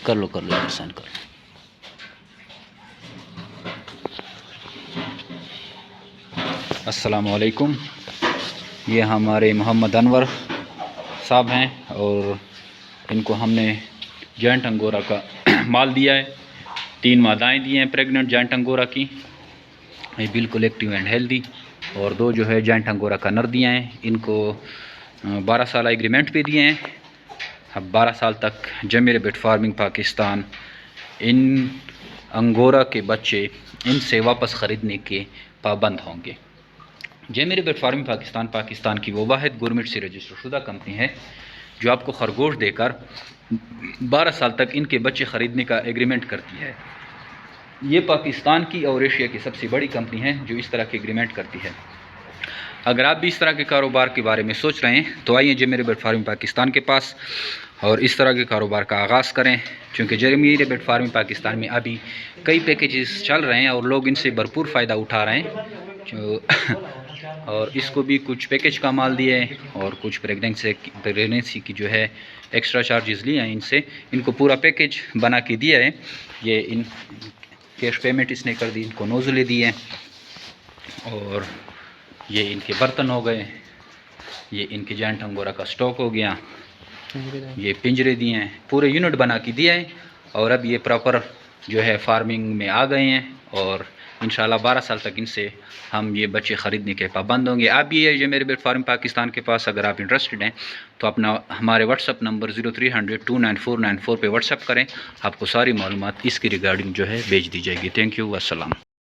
کر لو سین کر لو. السلام علیکم. یہ ہمارے محمد انور صاحب ہیں اور ان کو ہم نے جینٹ انگورا کا مال دیا ہے. 3 مادائیں دی ہیں پریگننٹ جینٹ انگورا کی. یہ بالکل ایکٹیو اینڈ ہیلدی. اور 2 جو ہے جینٹ انگورا کا نر دیا ہیں. ان کو 12 سالہ ایگریمنٹ پہ دیے ہیں. اب 12 سال تک جیمی ریبٹ فارمنگ پاکستان ان انگورا کے بچے ان سے واپس خریدنے کے پابند ہوں گے. جیمی ریبٹ فارمنگ پاکستان کی وہ واحد گورنمنٹ سے رجسٹر شدہ کمپنی ہے جو آپ کو خرگوش دے کر 12 سال تک ان کے بچے خریدنے کا ایگریمنٹ کرتی ہے. یہ پاکستان کی اور ایشیا کی سب سے بڑی کمپنی ہے جو اس طرح کے ایگریمنٹ کرتی ہے. اگر آپ بھی اس طرح کے کاروبار کے بارے میں سوچ رہے ہیں تو آئیے جیمی ریبٹ فارمنگ پاکستان کے پاس اور اس طرح کے کاروبار کا آغاز کریں. چونکہ جیمی ریبٹ فارمنگ پاکستان میں ابھی کئی پیکیجز چل رہے ہیں اور لوگ ان سے بھرپور فائدہ اٹھا رہے ہیں. اور اس کو بھی کچھ پیکیج کا مال دیے اور کچھ پریگنینسی کی جو ہے ایکسٹرا چارجز لیے ہیں ان سے. ان کو پورا پیکیج بنا کے دیا ہے. یہ ان کیش پیمنٹ اس نے کر دی. ان کو نوزلیں دی ہیں اور یہ ان کے برتن ہو گئے. یہ ان کے جینٹ انگورا کا سٹاک ہو گیا. یہ پنجرے دیے ہیں. پورے یونٹ بنا کے دیا ہے اور اب یہ پراپر جو ہے فارمنگ میں آ گئے ہیں اور انشاءاللہ 12 سال تک ان سے ہم یہ بچے خریدنے کے پابند ہوں گے. آپ بھی ہے جیمی ریبٹ فارمنگ پاکستان کے پاس اگر آپ انٹرسٹڈ ہیں تو اپنا ہمارے واٹس اپ نمبر 0300299494 پہ واٹس اپ کریں. آپ کو ساری معلومات اس کی ریگارڈنگ جو ہے بھیج دی جائے گی. Thank you. السلام.